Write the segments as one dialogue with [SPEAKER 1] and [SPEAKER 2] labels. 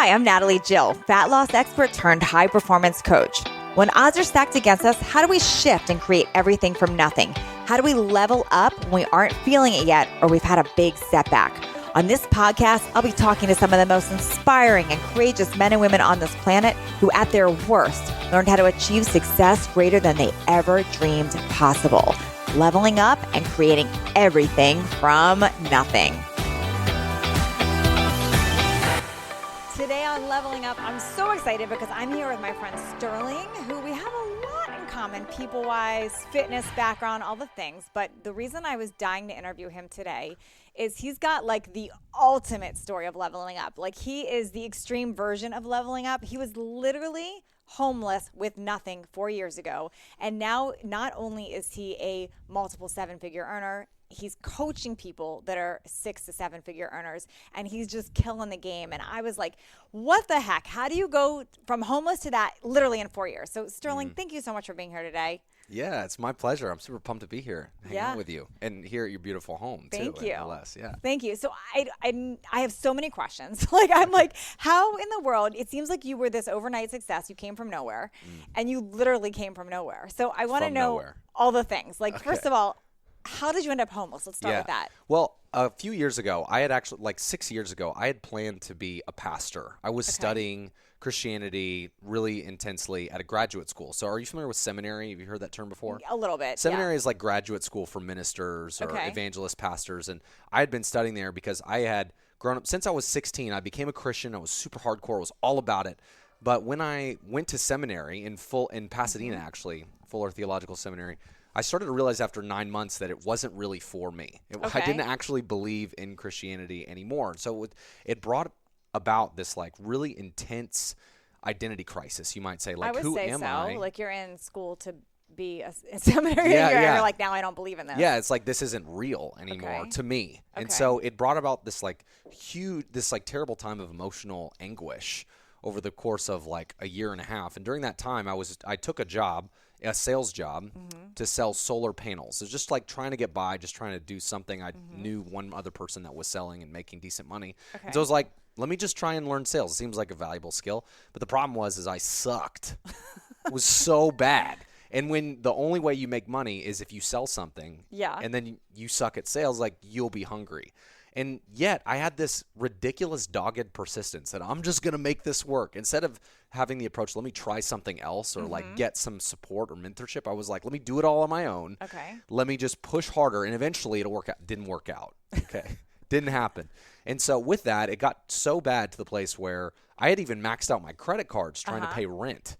[SPEAKER 1] Hi, I'm Natalie Jill, fat loss expert turned high performance coach. When odds are stacked against us, how do we shift and create everything from nothing? How do we level up when we aren't feeling it yet or we've had a big setback? On this podcast, I'll be talking to some of the most inspiring and courageous men and women on this planet who, at their worst, learned how to achieve success greater than they ever dreamed possible. Leveling up and creating everything from nothing. Today on Leveling Up, I'm so excited because I'm here with my friend Sterling, who we have a lot in common, people-wise, fitness, background, all the things. But the reason I was dying to interview him today is he's got like the ultimate story of leveling up. Like he is the extreme version of leveling up. He was literally homeless with nothing 4 years ago. And now not only is he a multiple seven-figure earner, he's coaching people that are 6 to 7 figure earners, and he's just killing the game. And I was like, what the heck? How do you go from homeless to that literally in 4 years? So Sterling, thank you so much for being here today.
[SPEAKER 2] Yeah, it's my pleasure. I'm super pumped to be here, hanging out with you, and here at your beautiful home, too.
[SPEAKER 1] Thank you.
[SPEAKER 2] Yeah.
[SPEAKER 1] Thank you. So I have so many questions. I'm like, how in the world? It seems like you were this overnight success. You came from nowhere, and you literally came from nowhere. So I want to know all the things. First of all, how did you end up homeless? Let's start with that.
[SPEAKER 2] Well, a few years ago, I had actually, 6 years ago, I had planned to be a pastor. I was studying Christianity really intensely at a graduate school. So are you familiar with seminary? Have you heard that term before?
[SPEAKER 1] A little bit.
[SPEAKER 2] Seminary is like graduate school for ministers or evangelist pastors. And I had been studying there because I had grown up. Since I was 16, I became a Christian. I was super hardcore. I was all about it. But when I went to seminary in Pasadena, actually, Fuller Theological Seminary, I started to realize after 9 months that it wasn't really for me. I didn't actually believe in Christianity anymore. So it brought about this really intense identity crisis, you might say.
[SPEAKER 1] I would
[SPEAKER 2] who
[SPEAKER 1] say
[SPEAKER 2] am
[SPEAKER 1] so.
[SPEAKER 2] I?
[SPEAKER 1] Like you're in school to be a seminary, you're like, now I don't believe in this.
[SPEAKER 2] Yeah, it's like this isn't real anymore to me. And so it brought about this terrible time of emotional anguish over the course of a year and a half. And during that time, I took a sales job to sell solar panels. It's just trying to get by, just trying to do something. I knew one other person that was selling and making decent money. And so I was like, let me just try and learn sales. It seems like a valuable skill. But the problem was I sucked. It was so bad. And when the only way you make money is if you sell something and then you suck at sales, you'll be hungry. And yet I had this ridiculous dogged persistence that I'm just going to make this work. Instead of having the approach, let me try something else or get some support or mentorship, I was like, let me do it all on my own. Let me just push harder and eventually it'll work out. Didn't work out. Didn't happen. And so with that, it got so bad to the place where I had even maxed out my credit cards trying to pay rent.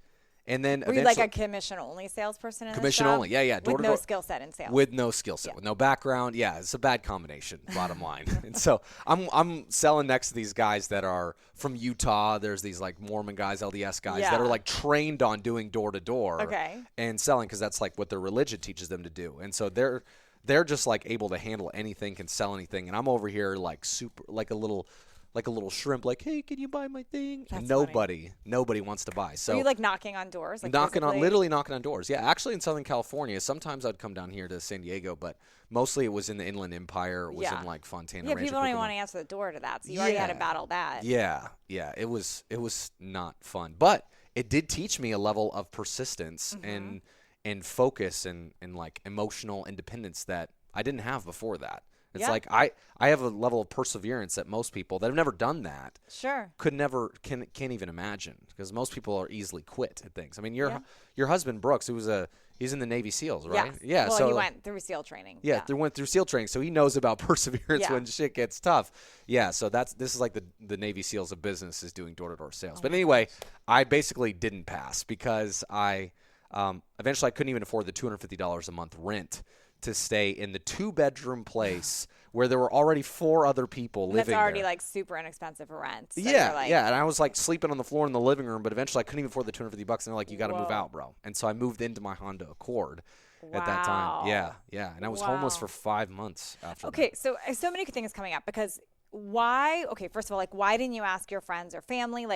[SPEAKER 2] And then
[SPEAKER 1] were you like a commission-only salesperson in this
[SPEAKER 2] Commission
[SPEAKER 1] job?
[SPEAKER 2] only, yeah.
[SPEAKER 1] With no skill set in sales.
[SPEAKER 2] With no skill set, with no background. Yeah, it's a bad combination, bottom line. And so I'm selling next to these guys that are from Utah. There's these Mormon guys, LDS guys that are trained on doing door-to-door and selling because that's what their religion teaches them to do. And so they're just able to handle anything, can sell anything. And I'm over here super like a little shrimp, hey, can you buy my thing?
[SPEAKER 1] That's
[SPEAKER 2] and nobody wants to buy. So
[SPEAKER 1] were you knocking on doors?
[SPEAKER 2] Literally knocking on doors. Yeah, actually in Southern California. Sometimes I'd come down here to San Diego, but mostly it was in the Inland Empire. It was in Fontana.
[SPEAKER 1] Yeah, people don't even want to answer the door to that, so you already had to battle that.
[SPEAKER 2] Yeah. It was not fun, but it did teach me a level of persistence and focus and emotional independence that I didn't have before that. It's I have a level of perseverance that most people that have never done that can't even imagine, because most people are easily quit at things. I mean, your husband Brooks, he's in the Navy SEALs, right?
[SPEAKER 1] Yeah. Well, so he went through SEAL training.
[SPEAKER 2] Yeah, they went through SEAL training, so he knows about perseverance when shit gets tough. Yeah, so this is the Navy SEALs of business is doing door-to-door sales. But anyway, I basically didn't pass because I eventually I couldn't even afford the $250 a month rent to stay in the 2-bedroom place where there were already 4 other people living there.
[SPEAKER 1] That's already super inexpensive for rent. So
[SPEAKER 2] and I was sleeping on the floor in the living room, but eventually I couldn't even afford the $250, and they're like, you got to move out, bro. And so I moved into my Honda Accord at that time. Yeah, and I was homeless for 5 months after that.
[SPEAKER 1] Okay, so many things coming up because first of all, why didn't you ask your friends or family,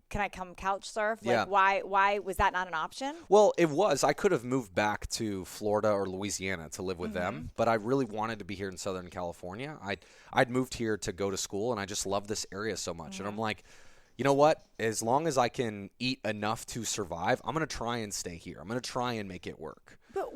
[SPEAKER 1] can I come couch surf? Why was that not an option?
[SPEAKER 2] Well, it was. I could have moved back to Florida or Louisiana to live with them, but I really wanted to be here in Southern California. I'd moved here to go to school, and I just love this area so much. And I'm like, you know what? As long as I can eat enough to survive, I'm going to try and stay here. I'm going to try and make it work.
[SPEAKER 1] But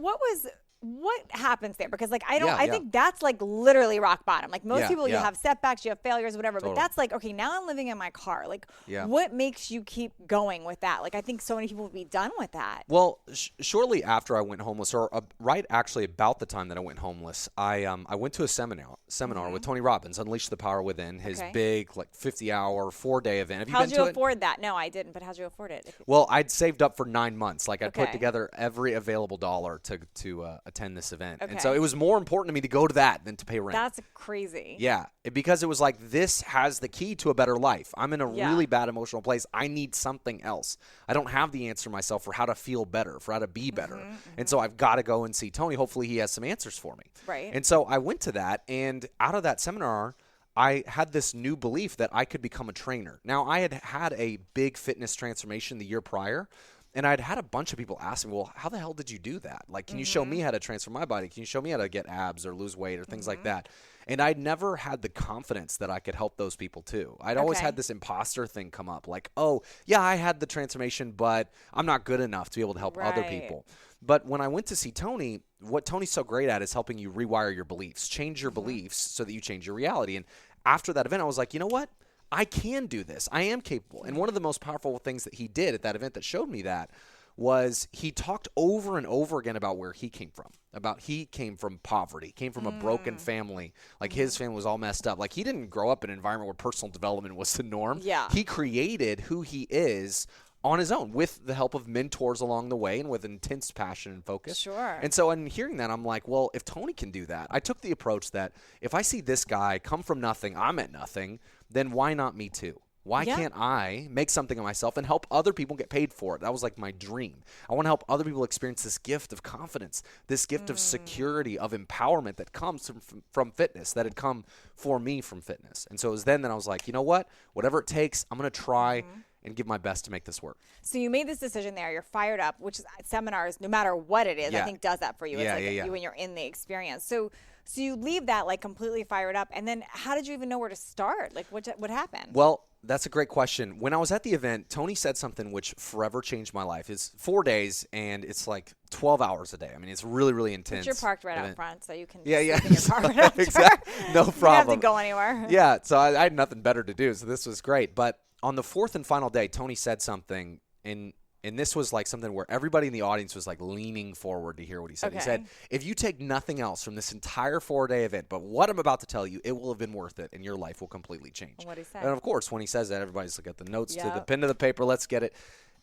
[SPEAKER 1] what happens there? Because like I think that's like literally rock bottom. Like most people, you have setbacks, you have failures, whatever. Totally. But that's like, okay, now I'm living in my car. Like, what makes you keep going with that? Like, I think so many people would be done with that.
[SPEAKER 2] Well, shortly after I went homeless, or right actually about the time that I went homeless, I went to a seminar with Tony Robbins, Unleash the Power Within, his big like 50-hour 4-day event. Have you been to it?
[SPEAKER 1] How'd you afford that? No, I didn't. But how'd you afford it?
[SPEAKER 2] Well, I'd saved up for 9 months. Like I'd put together every available dollar to attend this event. And so it was more important to me to go to that than to pay rent.
[SPEAKER 1] That's crazy.
[SPEAKER 2] Yeah, because it was like, this has the key to a better life. I'm in a really bad emotional place. I need something else. I don't have the answer myself for how to feel better, for how to be better. And so I've got to go and see Tony. Hopefully he has some answers for me.
[SPEAKER 1] Right.
[SPEAKER 2] And so I went to that, and out of that seminar, I had this new belief that I could become a trainer. Now, I had a big fitness transformation the year prior. And I'd had a bunch of people ask me, well, how the hell did you do that? Like, can you show me how to transform my body? Can you show me how to get abs or lose weight or things like that? And I'd never had the confidence that I could help those people too. I'd always had this imposter thing come up. Like, oh, yeah, I had the transformation, but I'm not good enough to be able to help other people. But when I went to see Tony, what Tony's so great at is helping you rewire your beliefs, change your beliefs so that you change your reality. And after that event, I was like, you know what? I can do this. I am capable. And one of the most powerful things that he did at that event that showed me that was he talked over and over again about where he came from. About he came from poverty, came from a broken family. Like his family was all messed up. Like he didn't grow up in an environment where personal development was the norm.
[SPEAKER 1] Yeah.
[SPEAKER 2] He created who he is on his own with the help of mentors along the way and with intense passion and focus.
[SPEAKER 1] Sure.
[SPEAKER 2] And so in hearing that, I'm like, well, if Tony can do that, I took the approach that if I see this guy come from nothing, I'm at nothing, then why not me too? Why can't I make something of myself and help other people get paid for it? That was like my dream. I want to help other people experience this gift of confidence, this gift of security, of empowerment that comes from fitness, that had come for me from fitness. And so it was then that I was like, you know what? Whatever it takes, I'm going to try and give my best to make this work.
[SPEAKER 1] So you made this decision there. You're fired up, which is seminars, no matter what it is, I think does that for you. It's like you when you're in the experience. So you leave that like completely fired up. And then how did you even know where to start? Like what happened?
[SPEAKER 2] Well, that's a great question. When I was at the event, Tony said something which forever changed my life. It's 4 days, and it's like 12 hours a day. I mean, it's really, really intense.
[SPEAKER 1] But you're parked right out front, so you can
[SPEAKER 2] sleep
[SPEAKER 1] in your car right after.
[SPEAKER 2] Exactly. No problem.
[SPEAKER 1] You don't have to go anywhere.
[SPEAKER 2] Yeah, so I had nothing better to do, so this was great. But on the fourth and final day, Tony said something, and this was like something where everybody in the audience was like leaning forward to hear what he said. He said, if you take nothing else from this entire 4-day event, but what I'm about to tell you, it will have been worth it and your life will completely change.
[SPEAKER 1] What he said.
[SPEAKER 2] And of course, when he says that, everybody's like, at the notes to the pen to the paper, let's get it.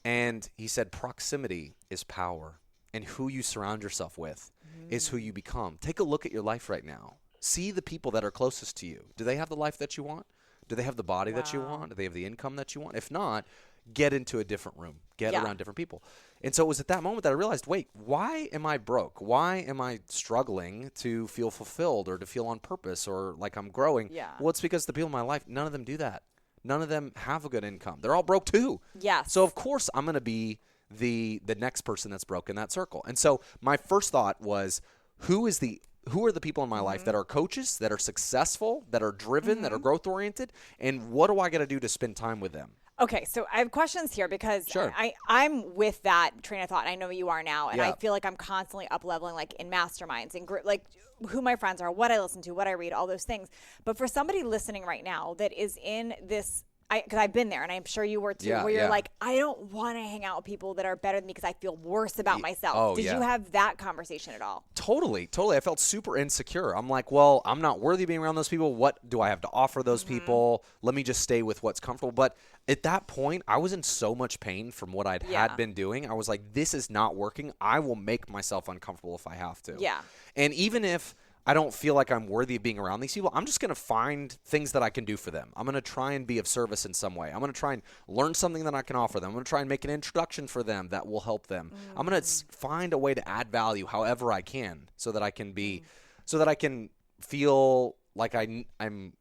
[SPEAKER 2] And he said, proximity is power, and who you surround yourself with is who you become. Take a look at your life right now. See the people that are closest to you. Do they have the life that you want? Do they have the body that you want? Do they have the income that you want? If not, get into a different room. Get around different people. And so it was at that moment that I realized, wait, why am I broke? Why am I struggling to feel fulfilled or to feel on purpose or like I'm growing?
[SPEAKER 1] Yeah.
[SPEAKER 2] Well, it's because the people in my life, none of them do that. None of them have a good income. They're all broke too.
[SPEAKER 1] Yes.
[SPEAKER 2] So, of course, I'm going to be the next person that's broke in that circle. And so my first thought was, who are the people in my life that are coaches, that are successful, that are driven, that are growth-oriented, and what do I got to do to spend time with them?
[SPEAKER 1] Okay, so I have questions here because I'm with that train of thought. And I know you are now, and I feel like I'm constantly up-leveling, like in masterminds and like who my friends are, what I listen to, what I read, all those things. But for somebody listening right now that is in this, because I've been there, and I'm sure you were too, where you're like, I don't want to hang out with people that are better than me because I feel worse about myself. Did you have that conversation at all?
[SPEAKER 2] Totally. I felt super insecure. I'm like, well, I'm not worthy of being around those people. What do I have to offer those people? Let me just stay with what's comfortable. But at that point, I was in so much pain from what I'd had been doing. I was like, this is not working. I will make myself uncomfortable if I have to.
[SPEAKER 1] Yeah.
[SPEAKER 2] And even if I don't feel like I'm worthy of being around these people, I'm just going to find things that I can do for them. I'm going to try and be of service in some way. I'm going to try and learn something that I can offer them. I'm going to try and make an introduction for them that will help them. I'm going to find a way to add value however I can so that I can feel like I'm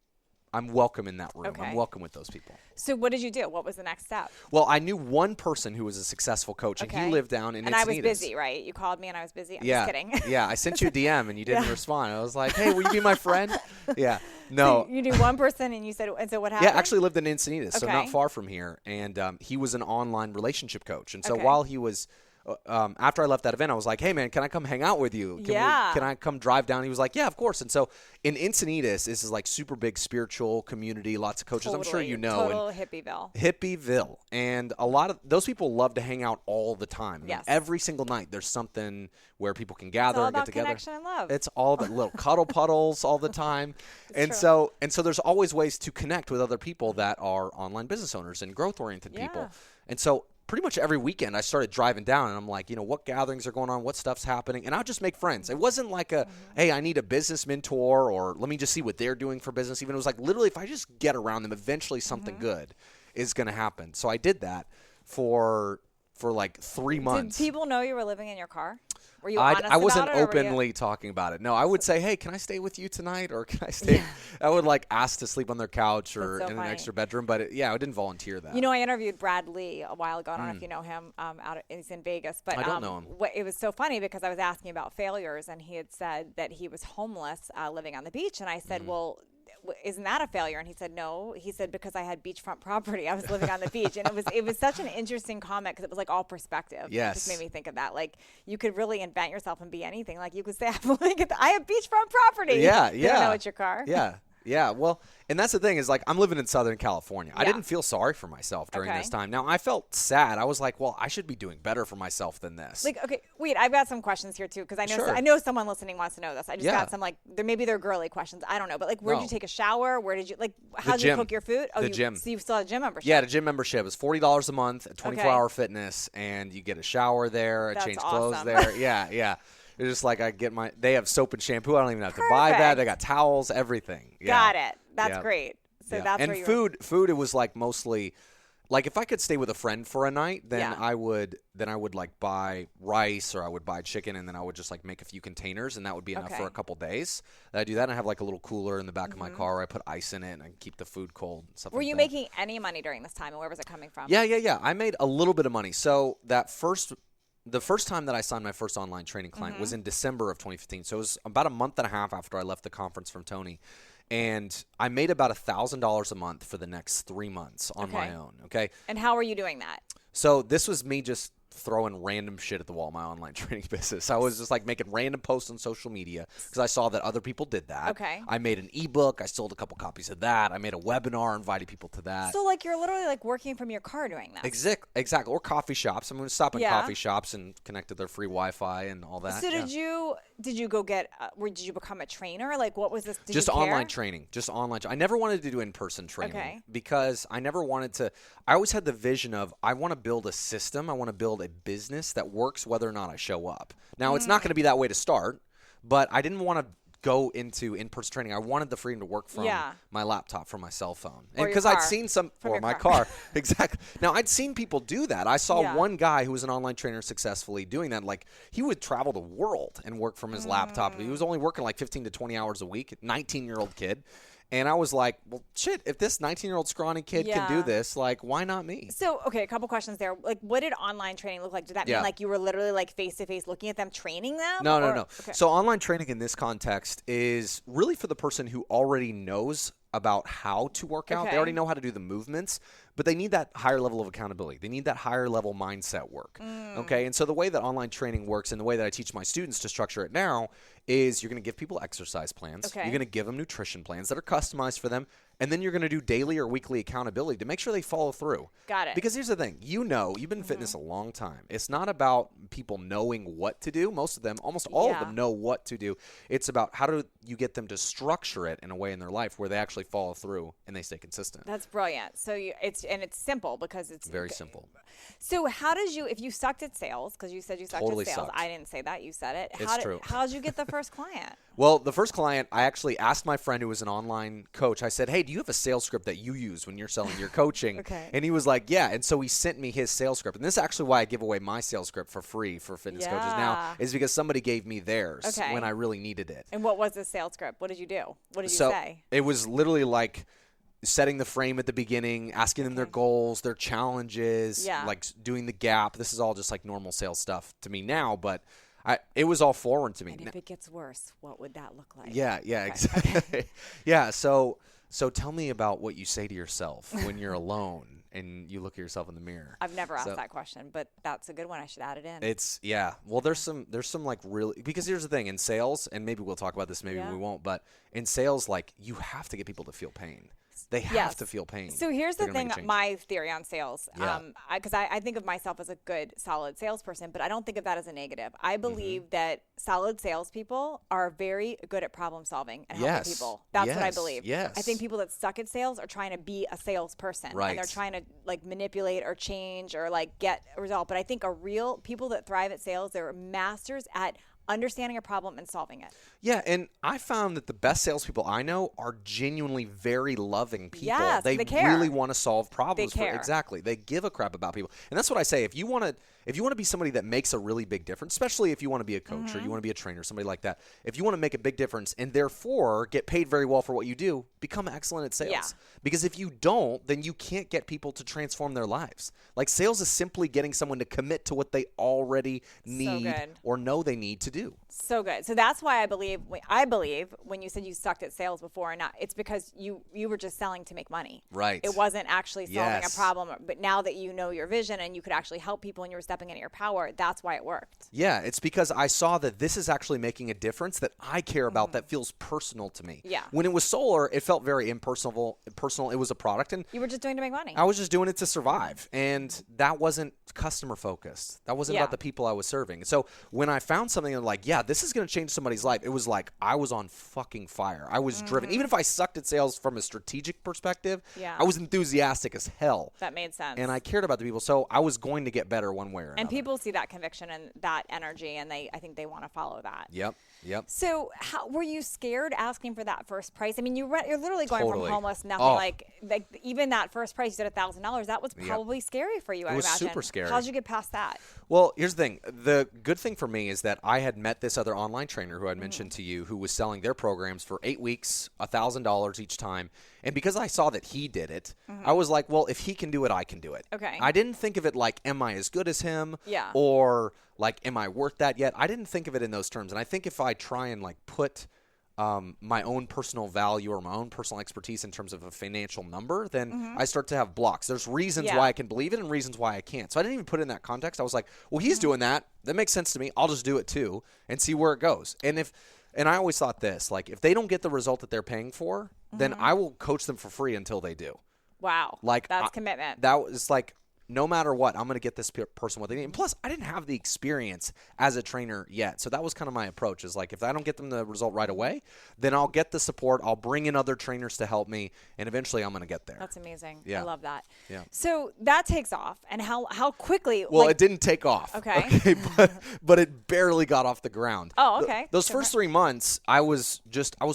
[SPEAKER 2] welcome in that room.
[SPEAKER 1] Okay.
[SPEAKER 2] I'm welcome with those people.
[SPEAKER 1] So what did you do? What was the next step?
[SPEAKER 2] Well, I knew one person who was a successful coach, and he lived down in Encinitas.
[SPEAKER 1] And I was busy, right? You called me and I was busy. I'm just kidding.
[SPEAKER 2] Yeah, I sent you a DM and you didn't respond. I was like, hey, will you be my friend? Yeah. No.
[SPEAKER 1] So you knew one person, and you said, and so what happened?
[SPEAKER 2] Yeah, actually lived in Encinitas, so not far from here. And he was an online relationship coach. And so while he was after I left that event, I was like, hey, man, can I come hang out with you? Can I come drive down? He was like, yeah, of course. And so in Encinitas, this is like super big spiritual community, lots of coaches.
[SPEAKER 1] Totally.
[SPEAKER 2] I'm sure you know.
[SPEAKER 1] Total hippieville.
[SPEAKER 2] Hippieville. And a lot of those people love to hang out all the time. I mean,
[SPEAKER 1] Yes.
[SPEAKER 2] every single night there's something where people can gather and get together.
[SPEAKER 1] Connection and love.
[SPEAKER 2] It's all about little cuddle puddles all the time. And
[SPEAKER 1] true.
[SPEAKER 2] so there's always ways to connect with other people that are online business owners and growth-oriented people. And so pretty much every weekend I started driving down, and I'm like, what gatherings are going on, what stuff's happening, and I'll just make friends. It wasn't like hey, I need a business mentor, or let me just see what they're doing for business. Even it was like, literally, if I just get around them, eventually something good is going to happen. So I did that for like 3 months.
[SPEAKER 1] Did people know you were living in your car? Were you
[SPEAKER 2] I
[SPEAKER 1] honest
[SPEAKER 2] wasn't
[SPEAKER 1] about it,
[SPEAKER 2] openly talking about it. No, I would say, hey, can I stay with you tonight? Or can I stay? I would like ask to sleep on their couch or in an extra bedroom. But I didn't volunteer that.
[SPEAKER 1] I interviewed Brad Lee a while ago. I don't know if you know him. He's in Vegas. But
[SPEAKER 2] I don't know him.
[SPEAKER 1] It was so funny because I was asking about failures, and he had said that he was homeless living on the beach. And I said, well, isn't that a failure? And he said, no. He said, because I had beachfront property. I was living on the beach. And it was such an interesting comment because it was like all perspective.
[SPEAKER 2] Yes.
[SPEAKER 1] It just made me think of that. Like, you could really invent yourself and be anything. Like, you could say, I have beachfront property.
[SPEAKER 2] Yeah,
[SPEAKER 1] You don't know it's your car.
[SPEAKER 2] Yeah. Yeah, well, and that's the thing is, like, I'm living in Southern California. I didn't feel sorry for myself during this time. Now, I felt sad. I was like, well, I should be doing better for myself than this.
[SPEAKER 1] Like, okay, wait, I've got some questions here, too, because I know someone listening wants to know this. I just got some, like, maybe they're girly questions. I don't know. But, like, where did you take a shower? Where did you, like, how did you cook your food? Oh,
[SPEAKER 2] the gym.
[SPEAKER 1] So you still had a gym membership?
[SPEAKER 2] Yeah, the gym membership is $40 a month, 24-hour fitness, and you get a shower there, change clothes there. Yeah. It's just like they have soap and shampoo. I don't even have to buy that. They got towels, everything. Yeah.
[SPEAKER 1] Got it. That's great. So that's
[SPEAKER 2] and
[SPEAKER 1] where you
[SPEAKER 2] food. It was like mostly, like if I could stay with a friend for a night, then I would like buy rice or I would buy chicken, and then I would just like make a few containers, and that would be enough for a couple days. I do that, and I have like a little cooler in the back of my car where I put ice in it and I can keep the food cold and stuff.
[SPEAKER 1] Were you making any money during this time, and where was it coming from?
[SPEAKER 2] Yeah. I made a little bit of money. So the first time that I signed my first online training client was in December of 2015. So it was about a month and a half after I left the conference from Tony. And I made about $1,000 a month for the next 3 months on my own. Okay.
[SPEAKER 1] And how were you doing that?
[SPEAKER 2] So this was me just throwing random shit at the wall in my online training business. I was just like making random posts on social media because I saw that other people did that.
[SPEAKER 1] Okay.
[SPEAKER 2] I made an ebook. I sold a couple copies of that. I made a webinar, invited people to that.
[SPEAKER 1] So like you're literally like working from your car doing that.
[SPEAKER 2] Exactly. Or coffee shops. I'm going to stop in coffee shops and connect to their free Wi-Fi and all that.
[SPEAKER 1] So did you go get? Did you become a trainer? Like what was this?
[SPEAKER 2] Just online training. Just online. I never wanted to do in-person training because I never wanted to. I always had the vision of I want to build a system. I want to build a business that works whether or not I show up. Now it's not going to be that way to start, but I didn't want to go into in-person training. I wanted the freedom to work from my laptop, from my cell phone. And because I'd seen my car. Exactly. Now I'd seen people do that. I saw one guy who was an online trainer successfully doing that. Like he would travel the world and work from his laptop. He was only working like 15 to 20 hours a week, 19-year-old kid. And I was like, well, shit, if this 19-year-old scrawny kid can do this, like, why not me?
[SPEAKER 1] So, okay, a couple questions there. Like, what did online training look like? Did that mean, like, you were literally, like, face-to-face looking at them, training them?
[SPEAKER 2] No. Okay. So online training in this context is really for the person who already knows about how to work out. They already know how to do the movements, but they need that higher level of accountability. They need that higher level mindset work. Okay. And so the way that online training works and the way that I teach my students to structure it now is you're going to give people exercise plans. You're going to give them nutrition plans that are customized for them. And then you're going to do daily or weekly accountability to make sure they follow through. Got it. Because here's the thing. You've been in fitness a long time. It's not about people knowing what to do. Most of them, almost all of them know what to do. It's about how do you get them to structure it in a way in their life where they actually follow through and they stay consistent.
[SPEAKER 1] That's brilliant. So it's simple because it's
[SPEAKER 2] very simple.
[SPEAKER 1] So how did you, if you sucked at sales, because you said you sucked at sales. I didn't say that. You said it.
[SPEAKER 2] It's true.
[SPEAKER 1] How did you get the first client?
[SPEAKER 2] Well, the first client, I actually asked my friend who was an online coach. I said, hey, do you have a sales script that you use when you're selling your coaching? And he was like, yeah. And so he sent me his sales script. And this is actually why I give away my sales script for free for fitness coaches now, is because somebody gave me theirs when I really needed it.
[SPEAKER 1] And what was the sales script? What did you do? What did you say?
[SPEAKER 2] It was literally like setting the frame at the beginning, asking them their goals, their challenges, like doing the gap. This is all just like normal sales stuff to me now, but It was all foreign to me.
[SPEAKER 1] And if it gets worse, what would that look like?
[SPEAKER 2] Yeah, exactly. Okay. Yeah, so tell me about what you say to yourself when you're alone and you look at yourself in the mirror.
[SPEAKER 1] I've never asked that question, but that's a good one. I should add it in.
[SPEAKER 2] Well, there's some like really, because here's the thing in sales, and maybe we'll talk about this, maybe we won't, but in sales, like you have to get people to feel pain. They have to feel pain.
[SPEAKER 1] So here's the thing, my theory on sales, because I think of myself as a good, solid salesperson, but I don't think of that as a negative. I believe that solid salespeople are very good at problem solving and helping people. That's what I believe.
[SPEAKER 2] Yes.
[SPEAKER 1] I think people that suck at sales are trying to be a salesperson.
[SPEAKER 2] Right.
[SPEAKER 1] And they're trying to like manipulate or change or like get a result. But I think people that thrive at sales, they're masters at understanding a problem and solving it.
[SPEAKER 2] Yeah, and I found that the best salespeople I know are genuinely very loving people.
[SPEAKER 1] Yes, they care.
[SPEAKER 2] Really want to solve problems.
[SPEAKER 1] They care.
[SPEAKER 2] Exactly. They give a crap about people. And that's what I say. If you want to be somebody that makes a really big difference, especially if you want to be a coach or you want to be a trainer, somebody like that, if you want to make a big difference and therefore get paid very well for what you do, become excellent at sales.
[SPEAKER 1] Yeah.
[SPEAKER 2] Because if you don't, then you can't get people to transform their lives. Like sales is simply getting someone to commit to what they already need or know they need to do.
[SPEAKER 1] So good. So that's why I believe when you said you sucked at sales before and not, it's because you were just selling to make money.
[SPEAKER 2] Right.
[SPEAKER 1] It wasn't actually solving a problem. But now that you know your vision and you could actually help people and you were stepping into your power, that's why it worked.
[SPEAKER 2] Yeah, it's because I saw that this is actually making a difference that I care about that feels personal to me.
[SPEAKER 1] Yeah.
[SPEAKER 2] When it was solar, it felt very impersonal. It was a product, and
[SPEAKER 1] you were just doing it to make money.
[SPEAKER 2] I was just doing it to survive, and that wasn't customer focused. That wasn't about the people I was serving. So when I found something and like, yeah, this is going to change somebody's life, it was like I was on fucking fire. I was driven. Even if I sucked at sales from a strategic perspective, I was enthusiastic as hell.
[SPEAKER 1] That made sense.
[SPEAKER 2] And I cared about the people, so I was going to get better one way or another.
[SPEAKER 1] And people see that conviction and that energy, and I think they want to follow that.
[SPEAKER 2] Yep.
[SPEAKER 1] So how were you scared asking for that first price? I mean, you're literally going from homeless, nothing, like even that first price, you said $1,000. That was probably scary for you, I imagine. It was
[SPEAKER 2] super scary.
[SPEAKER 1] How did you get past that?
[SPEAKER 2] Well, here's the thing. The good thing for me is that I had met this other online trainer who I'd mentioned to you who was selling their programs for 8 weeks, $1,000 each time. And because I saw that he did it, I was like, well, if he can do it, I can do it.
[SPEAKER 1] Okay.
[SPEAKER 2] I didn't think of it like, am I as good as him?
[SPEAKER 1] Yeah.
[SPEAKER 2] Or like, am I worth that yet? I didn't think of it in those terms. And I think if I try and like put my own personal value or my own personal expertise in terms of a financial number, then I start to have blocks. There's reasons why I can believe it and reasons why I can't. So I didn't even put it in that context. I was like, well, he's doing that. That makes sense to me. I'll just do it too and see where it goes. And I always thought this, like if they don't get the result that they're paying for, then I will coach them for free until they do.
[SPEAKER 1] Wow.
[SPEAKER 2] Like
[SPEAKER 1] that's commitment.
[SPEAKER 2] That was like, no matter what, I'm going to get this person what they need. And plus, I didn't have the experience as a trainer yet. So that was kind of my approach is like, if I don't get them the result right away, then I'll get the support. I'll bring in other trainers to help me. And eventually I'm going to get there.
[SPEAKER 1] That's amazing.
[SPEAKER 2] Yeah.
[SPEAKER 1] I love that.
[SPEAKER 2] Yeah.
[SPEAKER 1] So that takes off. And how quickly?
[SPEAKER 2] Well, it didn't take off.
[SPEAKER 1] Okay.
[SPEAKER 2] But it barely got off the ground.
[SPEAKER 1] Oh, okay.
[SPEAKER 2] Those first 3 months, I was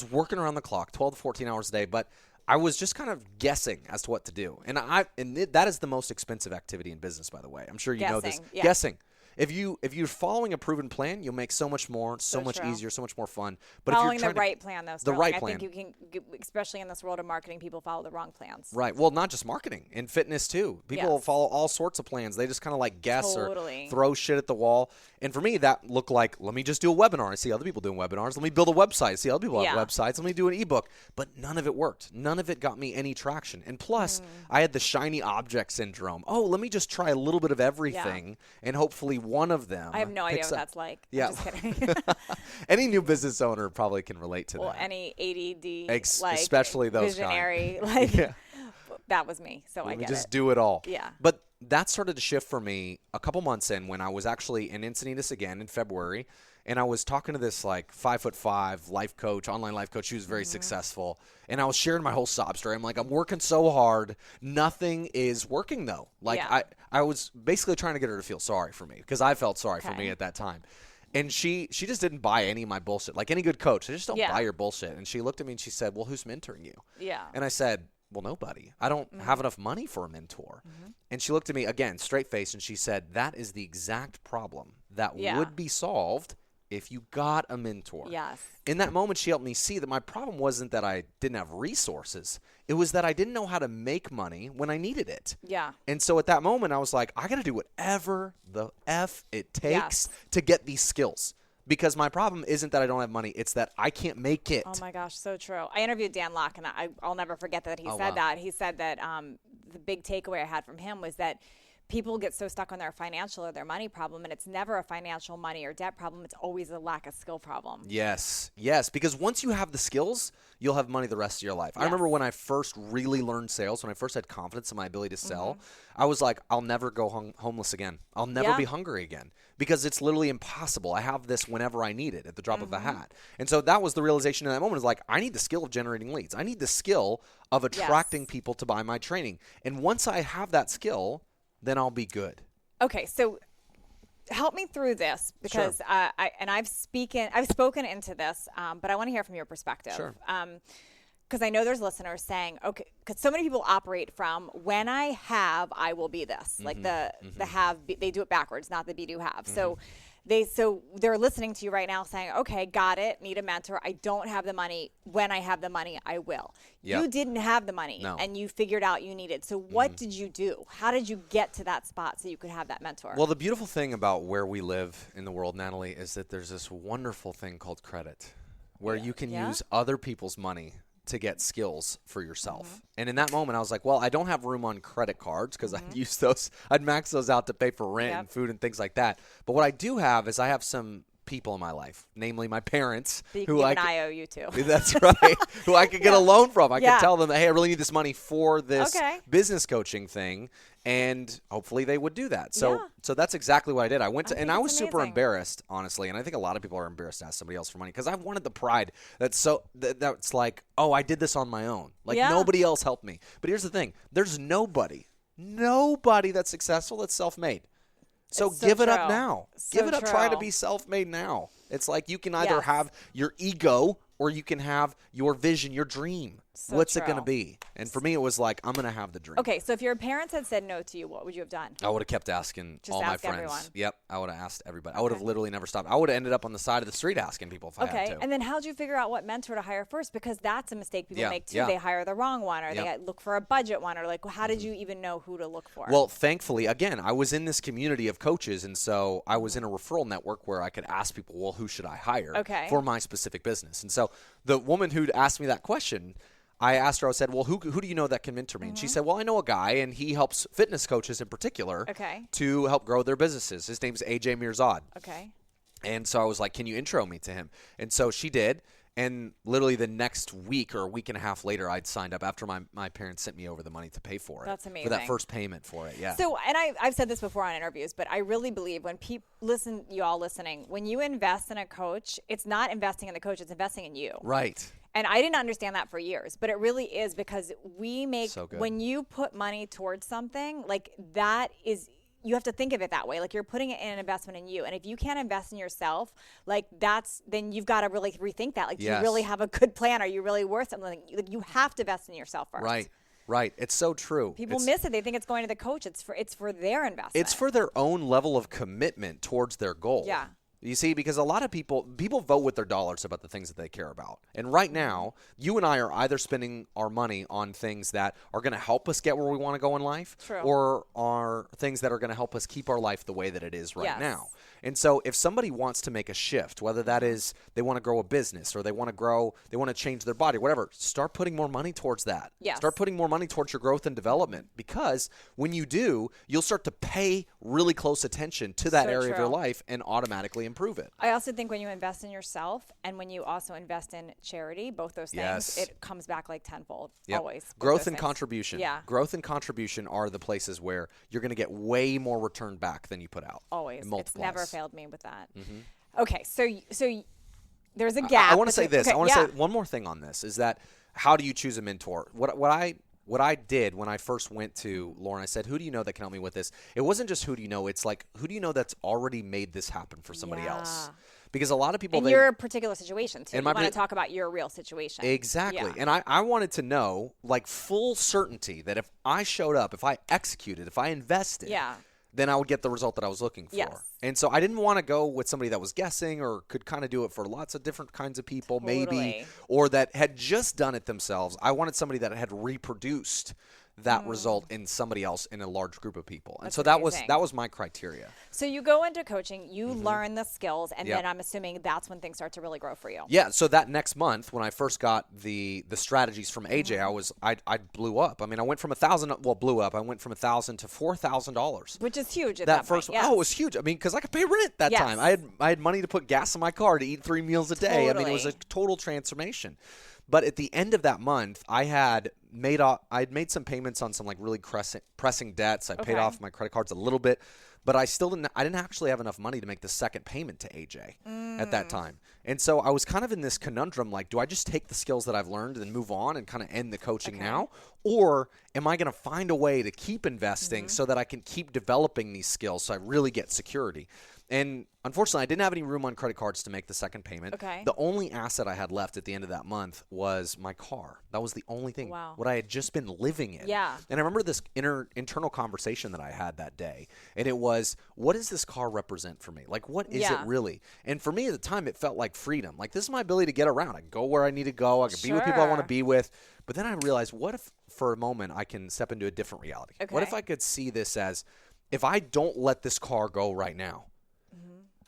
[SPEAKER 2] working around the clock, 12 to 14 hours a day. But I was just kind of guessing as to what to do. And that is the most expensive activity in business, by the way. I'm sure you know this.
[SPEAKER 1] Yeah.
[SPEAKER 2] Guessing. If you're following a proven plan, you'll make so much more, so much easier, so much more fun. But
[SPEAKER 1] following
[SPEAKER 2] if you're
[SPEAKER 1] the right plan, though,
[SPEAKER 2] the right plan.
[SPEAKER 1] I think you can, especially in this world of marketing, people follow the wrong plans.
[SPEAKER 2] Right. Well, not just marketing, in fitness too. People follow all sorts of plans. They just kind of like guess or throw shit at the wall. And for me, that looked like, let me just do a webinar. I see other people doing webinars. Let me build a website. I see other people have websites. Let me do an ebook. But none of it worked. None of it got me any traction. And plus, I had the shiny object syndrome. Oh, let me just try a little bit of everything, and hopefully one of them.
[SPEAKER 1] I have no idea what that's like.
[SPEAKER 2] Yeah.
[SPEAKER 1] I'm just kidding.
[SPEAKER 2] Any new business owner probably can relate to that.
[SPEAKER 1] Well, any ADD,
[SPEAKER 2] especially those
[SPEAKER 1] visionary, that was me. So I get it.
[SPEAKER 2] Just do it all.
[SPEAKER 1] Yeah.
[SPEAKER 2] But that started to shift for me a couple months in when I was actually in Encinitas again in February. And I was talking to this like 5'5" life coach, online life coach. She was very successful. And I was sharing my whole sob story. I'm like, I'm working so hard. Nothing is working though. Like I was basically trying to get her to feel sorry for me because I felt sorry for me at that time. And she just didn't buy any of my bullshit. Like any good coach, they just don't buy your bullshit. And she looked at me and she said, well, who's mentoring you?
[SPEAKER 1] Yeah.
[SPEAKER 2] And I said, well, nobody. I don't have enough money for a mentor. And she looked at me again, straight face, and she said, that is the exact problem that would be solved if you got a mentor.
[SPEAKER 1] Yes.
[SPEAKER 2] In that moment, she helped me see that my problem wasn't that I didn't have resources. It was that I didn't know how to make money when I needed it.
[SPEAKER 1] Yeah.
[SPEAKER 2] And so at that moment, I was like, I got to do whatever the F it takes to get these skills. because my problem isn't that I don't have money. It's that I can't make it.
[SPEAKER 1] Oh my gosh, so true. I interviewed Dan Locke, and I'll never forget that he said that. He said that the big takeaway I had from him was that people get so stuck on their financial or their money problem, and it's never a financial, money, or debt problem. It's always a lack of skill problem.
[SPEAKER 2] Yes, because once you have the skills, you'll have money the rest of your life.
[SPEAKER 1] Yes.
[SPEAKER 2] I remember when I first really learned sales, when I first had confidence in my ability to sell, I was like, I'll never go homeless again. I'll never be hungry again, because it's literally impossible. I have this whenever I need it at the drop of a hat. And so that was the realization in that moment, is like, I need the skill of generating leads. I need the skill of attracting people to buy my training. And once I have that skill, then I'll be good.
[SPEAKER 1] Okay, so help me through this, because I've spoken into this, but I want to hear from your perspective.
[SPEAKER 2] Sure.
[SPEAKER 1] Because I know there's listeners saying, okay, because so many people operate from, when I have, I will be this. Like the have, they do it backwards, not the be do have. So they're listening to you right now saying, okay, got it, need a mentor. I don't have the money. When I have the money, I will. Yep. You didn't have the money, and you figured out you needed. So what did you do? How did you get to that spot so you could have that mentor?
[SPEAKER 2] Well, the beautiful thing about where we live in the world, Natalie, is that there's this wonderful thing called credit, where you can use other people's money to get skills for yourself. And in that moment, I was like, well, I don't have room on credit cards, because I'd use those. I'd max those out to pay for rent and food and things like that. But what I do have is I have some people in my life, namely my parents,
[SPEAKER 1] who an IOU to.
[SPEAKER 2] That's right. Who I could get a loan from. I could tell them, hey, I really need this money for this business coaching thing. And hopefully they would do that. So that's exactly what I did. I went to, and I was super embarrassed, honestly. And I think a lot of people are embarrassed to ask somebody else for money, because I wanted the pride that's like, oh, I did this on my own. Like nobody else helped me. But here's the thing. There's nobody that's successful that's self-made. So give it up now. Give it up. Try to be self-made now. It's like you can either have your ego, or you can have your vision, your dream. What's it going to be? And for me, it was like, I'm going to have the dream.
[SPEAKER 1] Okay, so if your parents had said no to you, what would you have done?
[SPEAKER 2] I would have kept asking all my friends.
[SPEAKER 1] Everyone.
[SPEAKER 2] Yep, I would have asked everybody. I would have literally never stopped. I would have ended up on the side of the street asking people if I had to.
[SPEAKER 1] And then how'd you figure out what mentor to hire first? Because that's a mistake people make too. They hire the wrong one, or they look for a budget one, or like, how did you even know who to look for?
[SPEAKER 2] Well, thankfully, again, I was in this community of coaches, and so I was in a referral network where I could ask people, well, who should I hire for my specific business? And so the woman who'd asked me that question, I asked her, I said, well, who do you know that can mentor me? And she said, well, I know a guy, and he helps fitness coaches in particular to help grow their businesses. His name's AJ Mirzad.
[SPEAKER 1] Okay.
[SPEAKER 2] And so I was like, can you intro me to him? And so she did. And literally the next week or a week and a half later, I'd signed up after my parents sent me over the money to pay for it.
[SPEAKER 1] That's amazing.
[SPEAKER 2] For that first payment for it, yeah.
[SPEAKER 1] So, and I've said this before on interviews, but I really believe when people listen, you all listening, when you invest in a coach, it's not investing in the coach, it's investing in you.
[SPEAKER 2] Right.
[SPEAKER 1] And I didn't understand that for years, but it really is, because we make, when you put money towards something, like that is, you have to think of it that way. Like you're putting it in an investment in you. And if you can't invest in yourself, like then you've got to really rethink that. Like, do you really have a good plan? Are you really worth something? Like you have to invest in yourself first.
[SPEAKER 2] Right. It's so true.
[SPEAKER 1] People miss it. They think it's going to the coach. It's for their investment.
[SPEAKER 2] It's for their own level of commitment towards their goal.
[SPEAKER 1] Yeah.
[SPEAKER 2] You see, because a lot of people vote with their dollars about the things that they care about. And right now, you and I are either spending our money on things that are going to help us get where we want to go in life, or are things that are going to help us keep our life the way that it is right now. And so if somebody wants to make a shift, whether that is they want to grow a business, or they want to change their body, whatever, start putting more money towards that.
[SPEAKER 1] Yes.
[SPEAKER 2] Start putting more money towards your growth and development, because when you do, you'll start to pay really close attention to that area of your life and automatically improve it.
[SPEAKER 1] I also think when you invest in yourself and when you also invest in charity, both those things, it comes back like tenfold, always.
[SPEAKER 2] Growth and contribution. Yeah. Growth and contribution are the places where you're going to get way more return back than you put out.
[SPEAKER 1] Always. It's never failed me with that. Okay, so there's a gap.
[SPEAKER 2] I want to say this. I want to say one more thing on this, is that how do you choose a mentor? What I did when I first went to Lauren, I said, who do you know that can help me with this? It wasn't just who do you know. It's like, who do you know that's already made this happen for somebody else? Because a lot of people...
[SPEAKER 1] In your particular situation, too. You want to talk about your real situation.
[SPEAKER 2] Exactly. Yeah. And I wanted to know, like, full certainty that if I showed up, if I executed, if I invested... then I would get the result that I was looking for.
[SPEAKER 1] Yes.
[SPEAKER 2] And so I didn't want to go with somebody that was guessing or could kind of do it for lots of different kinds of people, maybe, or that had just done it themselves. I wanted somebody that had reproduced that result in somebody else in a large group of people. And
[SPEAKER 1] That's
[SPEAKER 2] so
[SPEAKER 1] amazing.
[SPEAKER 2] that was my criteria.
[SPEAKER 1] So you go into coaching, you learn the skills, and
[SPEAKER 2] Yep.
[SPEAKER 1] then I'm assuming that's when things start to really grow for you.
[SPEAKER 2] Yeah, so that next month when I first got the strategies from AJ, I blew up. I mean, I went from I went from $1,000 to $4,000.
[SPEAKER 1] Which is huge at that
[SPEAKER 2] first
[SPEAKER 1] point. Yes.
[SPEAKER 2] Oh, it was huge. I mean, because I could pay rent that
[SPEAKER 1] Yes.
[SPEAKER 2] time. I had money to put gas in my car to eat 3 meals a day. I mean, it was a
[SPEAKER 1] Totally.
[SPEAKER 2] total transformation. But at the end of that month, I had made some payments on some like really pressing debts. I paid
[SPEAKER 1] Okay.
[SPEAKER 2] off my credit cards a little bit, but I didn't actually have enough money to make the second payment to AJ at that time. And so I was kind of in this conundrum, like, do I just take the skills that I've learned and move on and kind of end the coaching now? Or am I going to find a way to keep investing so that I can keep developing these skills so I really get security? And unfortunately, I didn't have any room on credit cards to make the second payment.
[SPEAKER 1] Okay.
[SPEAKER 2] The only asset I had left at the end of that month was my car. That was the only thing.
[SPEAKER 1] Wow.
[SPEAKER 2] What I had just been living in.
[SPEAKER 1] Yeah.
[SPEAKER 2] And I remember this internal conversation that I had that day. And it was, what does this car represent for me? Like, what is it really? And for me at the time, it felt like freedom. Like, this is my ability to get around. I can go where I need to go. I can be with people I want to be with. But then I realized, what if for a moment I can step into a different reality?
[SPEAKER 1] Okay.
[SPEAKER 2] What if I could see this as, if I don't let this car go right now,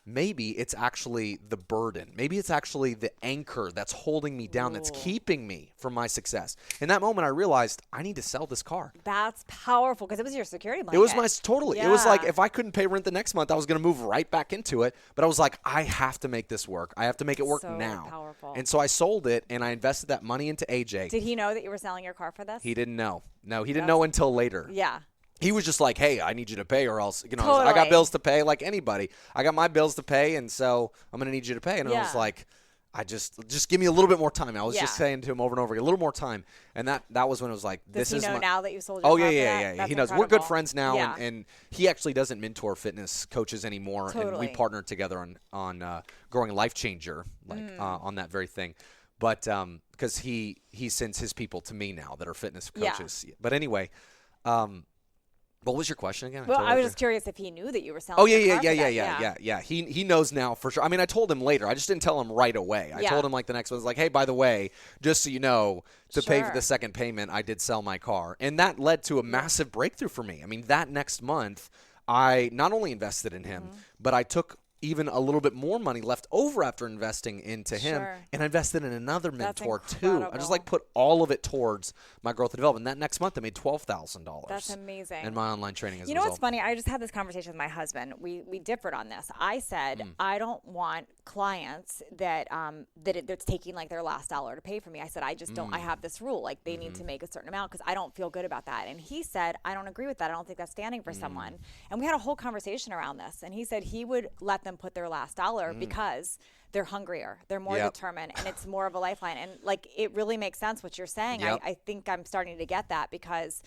[SPEAKER 2] maybe it's actually the burden. Maybe it's actually the anchor that's holding me down, that's keeping me from my success. In that moment, I realized I need to sell this car.
[SPEAKER 1] That's powerful because it was your security blanket.
[SPEAKER 2] It was totally.
[SPEAKER 1] Yeah.
[SPEAKER 2] It was like if I couldn't pay rent the next month, I was going to move right back into it. But I was like, I have to make this work. I have to make it work
[SPEAKER 1] So
[SPEAKER 2] now.
[SPEAKER 1] powerful.
[SPEAKER 2] And so I sold it, and I invested that money into AJ.
[SPEAKER 1] Did he know that you were selling your car for this?
[SPEAKER 2] He didn't know. No, he didn't know until later.
[SPEAKER 1] Yeah.
[SPEAKER 2] He was just like, hey, I need you to pay or else, I
[SPEAKER 1] Totally.
[SPEAKER 2] got bills to pay like anybody. I got my bills to pay, and so I'm going to need you to pay. And I was
[SPEAKER 1] Yeah.
[SPEAKER 2] like, just give me a little bit more time. I was
[SPEAKER 1] Yeah.
[SPEAKER 2] just saying to him over and over again, a little more time. And that was when it was like,
[SPEAKER 1] Does
[SPEAKER 2] this
[SPEAKER 1] he
[SPEAKER 2] is
[SPEAKER 1] know
[SPEAKER 2] my...
[SPEAKER 1] now that you sold your
[SPEAKER 2] Oh,
[SPEAKER 1] car
[SPEAKER 2] yeah,
[SPEAKER 1] for
[SPEAKER 2] yeah,
[SPEAKER 1] that?
[SPEAKER 2] yeah.
[SPEAKER 1] That's
[SPEAKER 2] He knows. We're good
[SPEAKER 1] incredible.
[SPEAKER 2] friends now,
[SPEAKER 1] Yeah.
[SPEAKER 2] and he actually doesn't mentor fitness coaches anymore. And
[SPEAKER 1] Totally.
[SPEAKER 2] we partnered together on growing Life Changer, on that very thing. But because he sends his people to me now that are fitness coaches. Yeah. But anyway, what was your question again?
[SPEAKER 1] Well, I was just curious if he knew that you were selling.
[SPEAKER 2] Oh,
[SPEAKER 1] your
[SPEAKER 2] yeah.
[SPEAKER 1] car for that.
[SPEAKER 2] Yeah. He knows now for sure. I mean, I told him later. I just didn't tell him right away. I told him like the next one was like, hey, by the way, just so you know, to pay for the second payment, I did sell my car. And that led to a massive breakthrough for me. I mean, that next month, I not only invested in him, but I took even a little bit more money left over after investing into him, and I invested in another mentor too. I just like put all of it towards my growth and development. That next month, I made $12,000.
[SPEAKER 1] That's amazing.
[SPEAKER 2] In my online training as a
[SPEAKER 1] You know
[SPEAKER 2] result.
[SPEAKER 1] what's funny? I just had this conversation with my husband. We differed on this. I said I don't want clients that's taking like their last dollar to pay for me. I said I just don't. I have this rule, like they need to make a certain amount because I don't feel good about that. And he said I don't agree with that. I don't think that's standing for someone. And we had a whole conversation around this. And he said he would let them put their last dollar because they're hungrier, they're more determined, and it's more of a lifeline. And like it really makes sense what you're saying.
[SPEAKER 2] Yep.
[SPEAKER 1] I think I'm starting to get that because.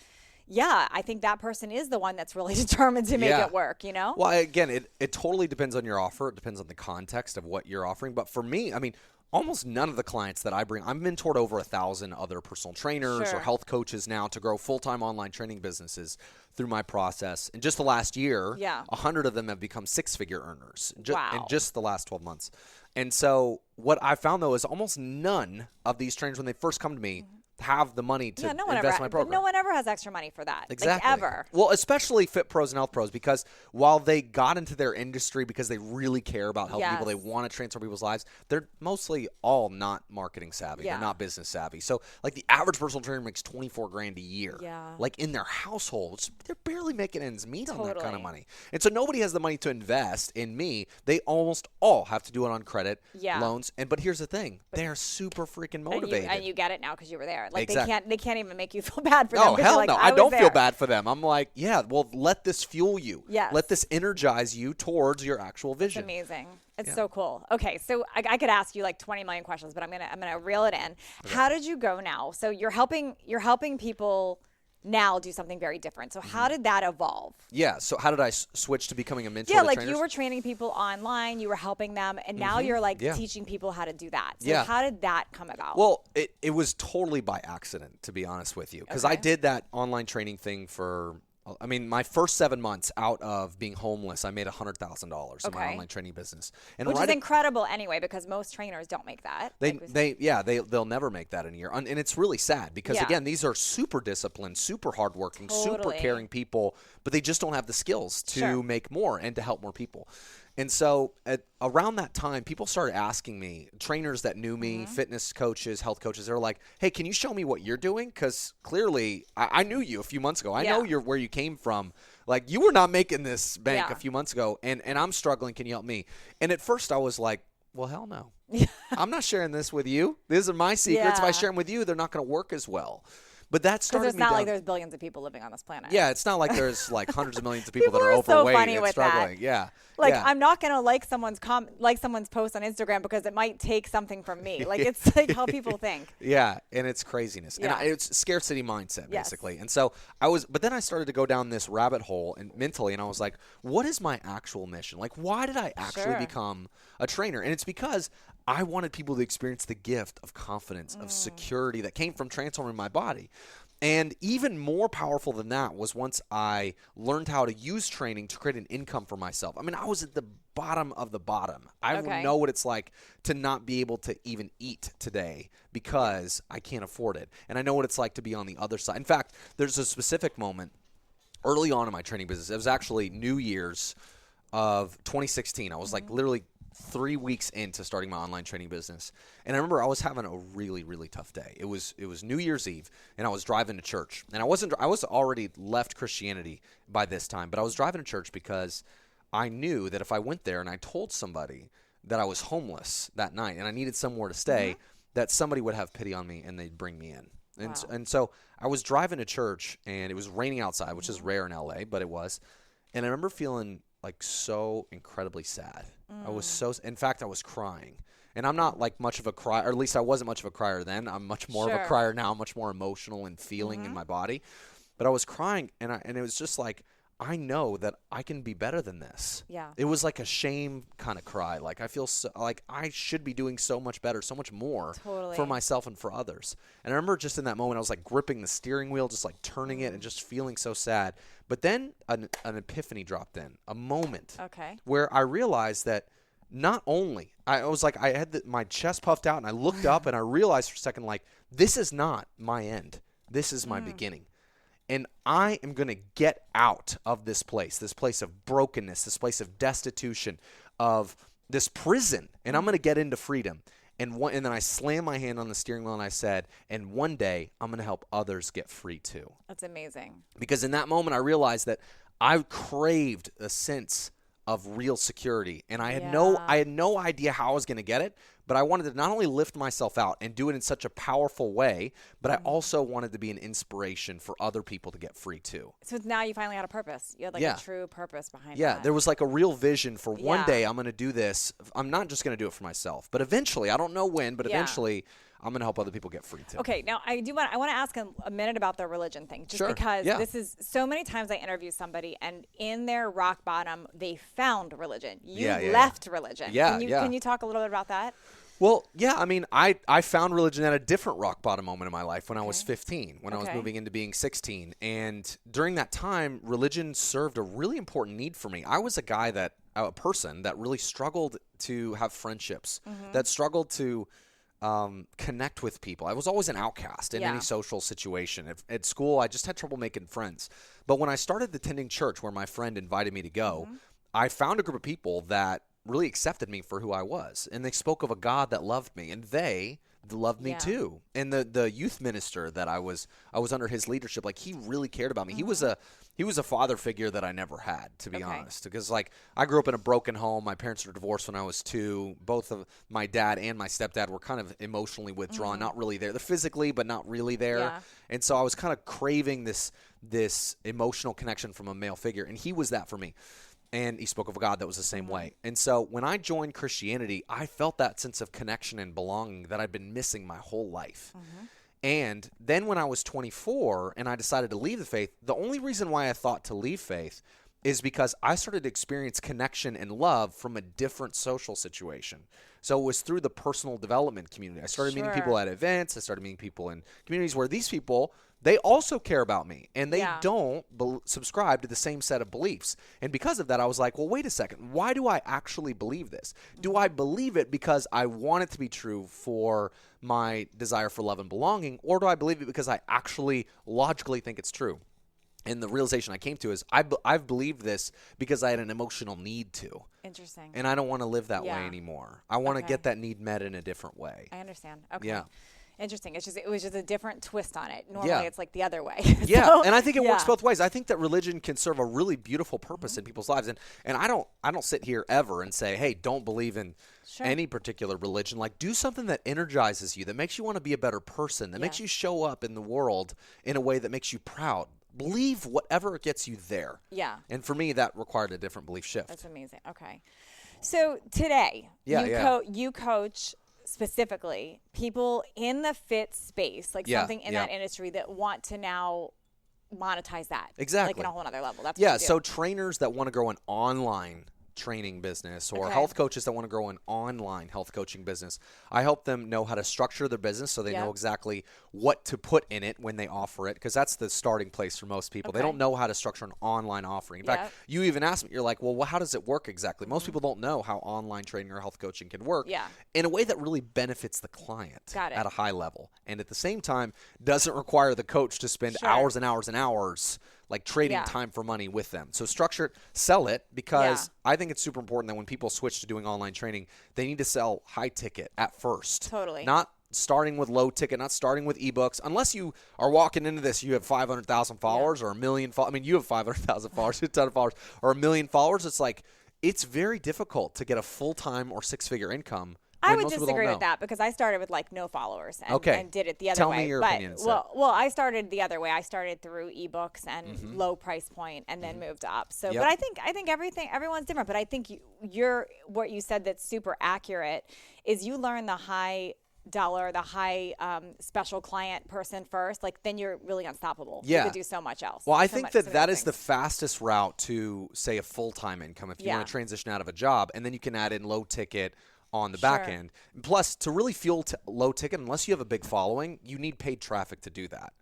[SPEAKER 1] Yeah, I think that person is the one that's really determined to make it work, you know?
[SPEAKER 2] Well, again, it totally depends on your offer. It depends on the context of what you're offering. But for me, I mean, almost none of the clients that I bring, I've mentored over 1,000 other personal trainers or health coaches now to grow full-time online training businesses through my process. In just the last year, 100 of them have become six-figure earners in just the last 12 months. And so what I found, though, is almost none of these trainers, when they first come to me, have the money to invest in my program.
[SPEAKER 1] No one ever has extra money for that.
[SPEAKER 2] Exactly.
[SPEAKER 1] Like, ever.
[SPEAKER 2] Well, especially fit pros and health pros, because while they got into their industry because they really care about helping people, they want to transform people's lives, they're mostly all not marketing savvy. They're not business savvy. So like the average personal trainer makes $24,000 a year.
[SPEAKER 1] Yeah.
[SPEAKER 2] Like in their households, they're barely making ends meet on that kind of money. And so nobody has the money to invest in me. They almost all have to do it on credit, loans. But here's the thing. They're super freaking motivated.
[SPEAKER 1] And you get it now because you were there. Like
[SPEAKER 2] exactly.
[SPEAKER 1] they can't even make you feel bad for them.
[SPEAKER 2] Oh, hell
[SPEAKER 1] like,
[SPEAKER 2] no. I don't feel bad for them. I'm like, well, let this fuel you.
[SPEAKER 1] Yes.
[SPEAKER 2] Let this energize you towards your actual vision.
[SPEAKER 1] It's amazing. It's so cool. Okay, so I could ask you like 20 million questions, but I'm gonna reel it in. Okay. How did you go now? So you're helping people now do something very different. So how did that evolve?
[SPEAKER 2] Yeah. So how did I switch to becoming a mentor?
[SPEAKER 1] Yeah,
[SPEAKER 2] to
[SPEAKER 1] like
[SPEAKER 2] trainers?
[SPEAKER 1] you were training people online, you were helping them, and now you're like teaching people how to do that. So how did that come about?
[SPEAKER 2] Well, it was totally by accident, to be honest with you, because I did that online training thing for I mean, my first 7 months out of being homeless, I made $100,000 in my online training business,
[SPEAKER 1] and which is incredible anyway, because most trainers don't make that.
[SPEAKER 2] They'll never make that in a year, and it's really sad because again, these are super disciplined, super hardworking, super caring people, but they just don't have the skills to make more and to help more people. And so around that time, people started asking me, trainers that knew me, fitness coaches, health coaches, they were like, hey, can you show me what you're doing? Because clearly I knew you a few months ago. I know where you came from. Like, you were not making this bank a few months ago, and I'm struggling. Can you help me? And at first I was like, well, hell no. I'm not sharing this with you. These are my secrets. If I share them with you, they're not going to work as well. But that started
[SPEAKER 1] me down. Because it's not like there's billions of people living on this planet.
[SPEAKER 2] Yeah, it's not like there's like hundreds of millions of people that are overweight and struggling.
[SPEAKER 1] That. I'm not going to like someone's post on Instagram because it might take something from me. Like, it's like how people think.
[SPEAKER 2] Yeah, and it's craziness. And it's scarcity mindset, basically. And so but then I started to go down this rabbit hole and mentally, and I was like, what is my actual mission? Like, why did I actually become a trainer? And it's because I wanted people to experience the gift of confidence, of security that came from transforming my body. And even more powerful than that was once I learned how to use training to create an income for myself. I mean, I was at the bottom of the bottom. I know what it's like to not be able to even eat today because I can't afford it. And I know what it's like to be on the other side. In fact, there's a specific moment early on in my training business. It was actually New Year's of 2016. I was like literally 3 weeks into starting my online training business. And I remember I was having a really, really tough day. It was New Year's Eve, and I was driving to church. And I was already left Christianity by this time, but I was driving to church because I knew that if I went there and I told somebody that I was homeless that night and I needed somewhere to stay, that somebody would have pity on me and they'd bring me in. And so I was driving to church, and it was raining outside, which is rare in LA, but it was. And I remember feeling like so incredibly sad. In fact, I was crying. And I'm not like much of a crier, or at least I wasn't much of a crier then. I'm much more of a crier now, much more emotional and feeling in my body. But I was crying, and it was just like, I know that I can be better than this.
[SPEAKER 1] Yeah.
[SPEAKER 2] It was like a shame kind of cry. Like, I feel like I should be doing so much better, so much more for myself and for others. And I remember just in that moment, I was like gripping the steering wheel, just like turning it and just feeling so sad. But then an epiphany dropped in, a moment where I realized that not only, I was like, I had my chest puffed out, and I looked up and I realized for a second, like, this is not my end. This is my beginning. And I am going to get out of this place of brokenness, this place of destitution, of this prison, and I'm going to get into freedom. And then I slammed my hand on the steering wheel and I said, and one day I'm going to help others get free too.
[SPEAKER 1] That's amazing.
[SPEAKER 2] Because in that moment I realized that I craved a sense of real security, and I had no idea how I was going to get it, but I wanted to not only lift myself out and do it in such a powerful way, but I also wanted to be an inspiration for other people to get free too.
[SPEAKER 1] So now you finally had a purpose. You had like a true purpose behind that.
[SPEAKER 2] Yeah, there was like a real vision for one day I'm going to do this. I'm not just going to do it for myself, but eventually, I don't know when, but eventually I'm going to help other people get free too.
[SPEAKER 1] Okay, now I want to ask a minute about the religion thing, just because this is so many times I interview somebody, and in their rock bottom they found religion. You left religion. Can you talk a little bit about that?
[SPEAKER 2] Well, yeah, I mean, I found religion at a different rock bottom moment in my life when I was 15, when I was moving into being 16. And during that time, religion served a really important need for me. I was a person that really struggled to have friendships, that struggled to connect with people. I was always an outcast in any social situation. At school, I just had trouble making friends. But when I started attending church, where my friend invited me to go, I found a group of people that really accepted me for who I was, and they spoke of a God that loved me, and they loved me too. And the youth minister that I was under his leadership, like, he really cared about me. He was a father figure that I never had, to be honest, because like I grew up in a broken home. My parents were divorced when I was 2. Both of my dad and my stepdad were kind of emotionally withdrawn, not really there. They're physically, but not really there. Yeah. And so I was kind of craving this emotional connection from a male figure, and he was that for me. And he spoke of a God that was the same way. And so when I joined Christianity, I felt that sense of connection and belonging that I'd been missing my whole life. And then when I was 24 and I decided to leave the faith, the only reason why I thought to leave faith is because I started to experience connection and love from a different social situation. So it was through the personal development community. I started meeting people at events. I started meeting people in communities where these people they also care about me, and they
[SPEAKER 1] Yeah.
[SPEAKER 2] don't subscribe to the same set of beliefs. And because of that, I was like, well, wait a second. Why do I actually believe this? Do I believe it because I want it to be true for my desire for love and belonging, or do I believe it because I actually logically think it's true? And the realization I came to is I've believed this because I had an emotional need to.
[SPEAKER 1] Interesting.
[SPEAKER 2] And I don't want to live that way
[SPEAKER 1] Yeah.
[SPEAKER 2] anymore. I want to get that need met in a different way.
[SPEAKER 1] I understand. Okay.
[SPEAKER 2] Yeah.
[SPEAKER 1] Interesting. It was just a different twist on it. Normally
[SPEAKER 2] Yeah.
[SPEAKER 1] it's like the other way.
[SPEAKER 2] Yeah,
[SPEAKER 1] So,
[SPEAKER 2] and I think it works
[SPEAKER 1] yeah.
[SPEAKER 2] both ways. I think that religion can serve a really beautiful purpose in people's lives, and I don't sit here ever and say, hey, don't believe in any particular religion. Like, do something that energizes you, that makes you want to be a better person, that makes you show up in the world in a way that makes you proud. Believe whatever gets you there.
[SPEAKER 1] Yeah.
[SPEAKER 2] And for me, that required a different belief shift.
[SPEAKER 1] That's amazing. Okay. So today, you coach specifically people in the fit space, like something in that industry that want to now monetize that.
[SPEAKER 2] Exactly.
[SPEAKER 1] Like in a whole other level. That's what you do.
[SPEAKER 2] So trainers that want to grow an online training business, or health coaches that want to grow an online health coaching business, I help them know how to structure their business so they know exactly what to put in it when they offer it, because that's the starting place for most people. They don't know how to structure an online offering. In fact, you even asked me, you're like, well, how does it work exactly? Most people don't know how online training or health coaching can work in a way that really benefits the client at a high level, and at the same time doesn't require the coach to spend hours and hours and hours like trading time for money with them. So structure it, sell it, because I think it's super important that when people switch to doing online training, they need to sell high ticket at first.
[SPEAKER 1] Totally.
[SPEAKER 2] Not starting with low ticket, not starting with ebooks. Unless you are walking into this, you have 500,000 followers or a million followers. I mean, you have 500,000 followers, a ton of followers, or a million followers. It's like, it's very difficult to get a full-time or six-figure income.
[SPEAKER 1] I would disagree with that, because I started with like no followers and did it the other way.
[SPEAKER 2] Tell me your opinion.
[SPEAKER 1] Well, I started the other way. I started through ebooks and low price point, and then moved up. So, but I think everyone's different. But I think what you said that's super accurate is you learn the high dollar, the high special client person first. Like, then you're really unstoppable.
[SPEAKER 2] Yeah.
[SPEAKER 1] You could do so much else.
[SPEAKER 2] Well, I think that is the fastest route to, say, a full-time income if you want to transition out of a job, and then you can add in low ticket on the back end. Plus, to really fuel low ticket, unless you have a big following, you need paid traffic to do that.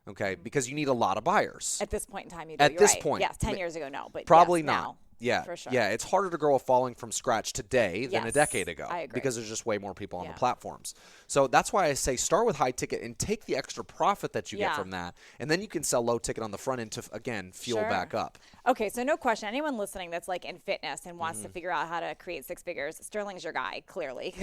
[SPEAKER 2] Okay, because you need a lot of buyers.
[SPEAKER 1] At this point in time, you do.
[SPEAKER 2] At this point.
[SPEAKER 1] Yes, 10 years ago, no. But
[SPEAKER 2] probably
[SPEAKER 1] yes,
[SPEAKER 2] not.
[SPEAKER 1] Now.
[SPEAKER 2] Yeah,
[SPEAKER 1] for sure.
[SPEAKER 2] Yeah, it's harder to grow a following from scratch today than a decade ago.
[SPEAKER 1] I agree.
[SPEAKER 2] Because there's just way more people on the platforms. So that's why I say start with high ticket and take the extra profit that you get from that, and then you can sell low ticket on the front end to, again, fuel back up.
[SPEAKER 1] Okay, so no question. Anyone listening that's like in fitness and wants to figure out how to create six figures, Sterling's your guy, clearly.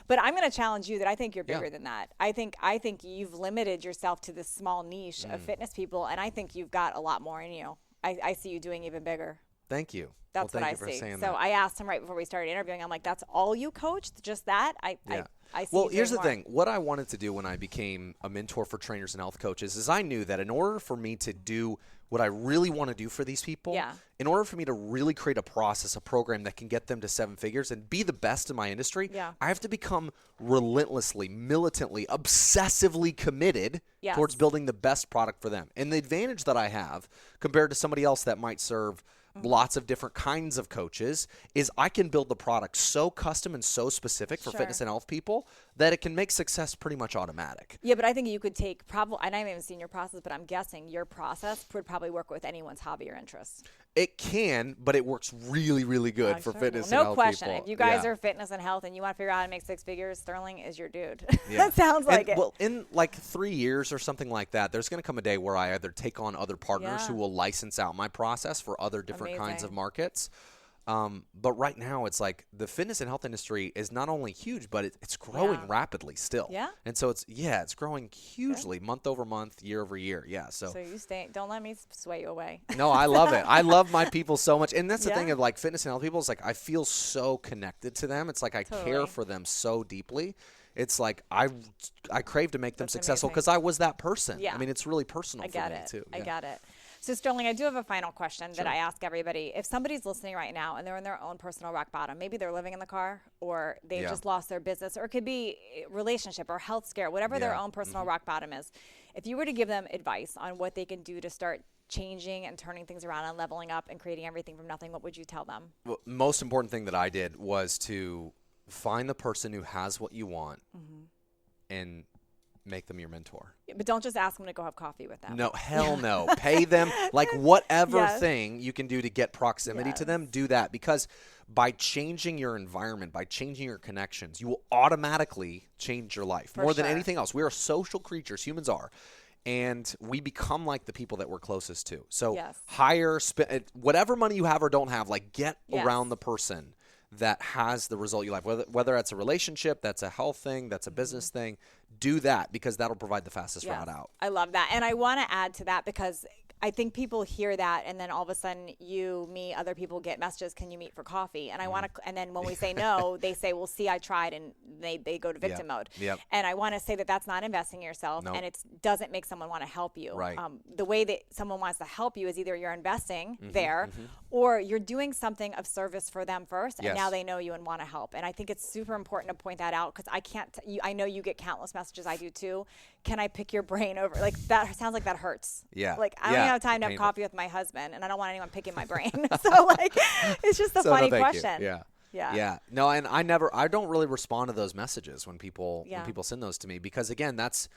[SPEAKER 1] But I'm going to challenge you that I think you're bigger than that. I think you've limited yourself to this small niche of fitness people, and I think you've got a lot more in you. I see you doing even bigger.
[SPEAKER 2] Thank you.
[SPEAKER 1] That's what I see. So I asked him right before we started interviewing. I'm like, "That's all you coached? Just that?" I see.
[SPEAKER 2] Well, here's the thing. What I wanted to do when I became a mentor for trainers and health coaches is I knew that in order for me to do what I really want to do for these people, in order for me to really create a process, a program that can get them to seven figures and be the best in my industry, I have to become relentlessly, militantly, obsessively committed towards building the best product for them. And the advantage that I have compared to somebody else that might serve lots of different kinds of coaches is I can build the product so custom and so specific for fitness and health people that it can make success pretty much automatic.
[SPEAKER 1] Yeah, but I think you could take probably, and I haven't even seen your process, but I'm guessing your process would probably work with anyone's hobby or interest.
[SPEAKER 2] It can, but it works really, really good for fitness and health people.
[SPEAKER 1] No question. If you guys are fitness and health and you want to figure out how to make six figures, Sterling is your dude. That sounds like it.
[SPEAKER 2] Well, in like 3 years or something like that, there's going to come a day where I either take on other partners who will license out my process for other different kinds of markets. But right now, it's like the fitness and health industry is not only huge, but it's growing rapidly still.
[SPEAKER 1] Yeah.
[SPEAKER 2] And so it's growing hugely month over month, year over year. Yeah. So
[SPEAKER 1] you stay. Don't let me sway you away.
[SPEAKER 2] No, I love it. I love my people so much, and that's the thing of like fitness and health people. It's like I feel so connected to them. It's like I care for them so deeply. It's like I crave to make them successful because I was that person. Yeah. I mean, it's really personal for me too.
[SPEAKER 1] I got it. So Sterling, I do have a final question that I ask everybody. If somebody's listening right now and they're in their own personal rock bottom, maybe they're living in the car or they've just lost their business, or it could be relationship or health scare, whatever their own personal rock bottom is. If you were to give them advice on what they can do to start changing and turning things around and leveling up and creating everything from nothing, what would you tell them?
[SPEAKER 2] Well, most important thing that I did was to find the person who has what you want and make them your mentor.
[SPEAKER 1] But don't just ask them to go have coffee with them.
[SPEAKER 2] No, hell no. Pay them like whatever thing you can do to get proximity to them, do that. Because by changing your environment, by changing your connections, you will automatically change your life more than anything else. We are social creatures, humans are. And we become like the people that we're closest to. So hire, whatever money you have or don't have, like get around the person that has the result you like. Whether that's a relationship, that's a health thing, that's a business thing, do that because that'll provide the fastest route out.
[SPEAKER 1] I love that. And I want to add to that because I think people hear that and then all of a sudden you, me, other people get messages, can you meet for coffee? And I want to, and then when we say no, they say, well, see, I tried, and they go to victim mode. And I want to say that that's not investing in yourself and it doesn't make someone want to help you. The way that someone wants to help you is either you're investing there or you're doing something of service for them first and now they know you and want to help. And I think it's super important to point that out because I know you get countless messages, I do too. Can I pick your brain over? Like that sounds like that hurts. Like I don't have time to have coffee with my husband and I don't want anyone picking my brain. So like, it's just a funny question.
[SPEAKER 2] Yeah. No, and I don't really respond to those messages when people send those to me because again, that's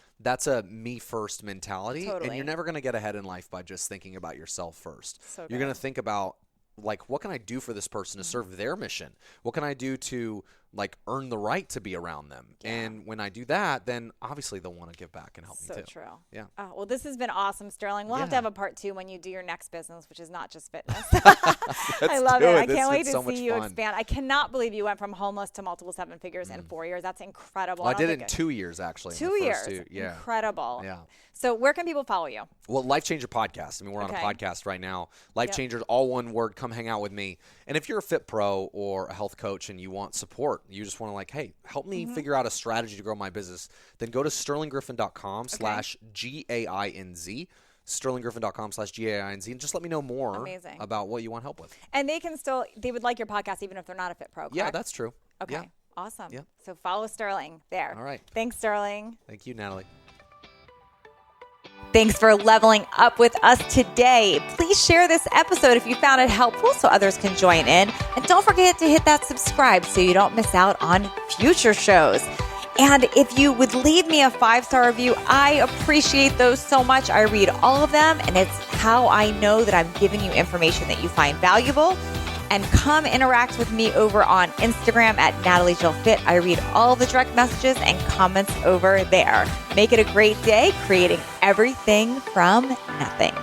[SPEAKER 2] a me first mentality and you're never going to get ahead in life by just thinking about yourself first. You're going to think about like, what can I do for this person to serve their mission? What can I do to like earn the right to be around them? And when I do that, then obviously they'll want to give back and help me too.
[SPEAKER 1] So true. Yeah. Oh, well, this has been awesome, Sterling. We'll have to have a part 2 when you do your next business, which is not just fitness. I love it. I can't wait to see you expand. I cannot believe you went from homeless to multiple 7 figures in 4 years. That's incredible.
[SPEAKER 2] Well, I did it in 2 years, actually.
[SPEAKER 1] 2 years. Incredible. Yeah. So where can people follow you?
[SPEAKER 2] Well, Life Changer Podcast. I mean, we're on a podcast right now. Life Changers, all one word. Come hang out with me. And if you're a fit pro or a health coach and you want support, you just want to like, hey, help me figure out a strategy to grow my business, then go to sterlinggriffin.com/GAINZ. sterlinggriffin.com/GAINZ and just let me know more about what you want help with.
[SPEAKER 1] And they would like your podcast even if they're not a fit pro, correct?
[SPEAKER 2] Yeah, that's true.
[SPEAKER 1] Okay.
[SPEAKER 2] Yeah.
[SPEAKER 1] Awesome. Yeah. So follow Sterling there.
[SPEAKER 2] All right.
[SPEAKER 1] Thanks, Sterling.
[SPEAKER 2] Thank you, Natalie.
[SPEAKER 1] Thanks for leveling up with us today. Please share this episode if you found it helpful so others can join in. And don't forget to hit that subscribe so you don't miss out on future shows. And if you would leave me a 5-star review, I appreciate those so much. I read all of them, and it's how I know that I'm giving you information that you find valuable. And come interact with me over on Instagram at NatalieJillFit. I read all the direct messages and comments over there. Make it a great day, creating everything from nothing.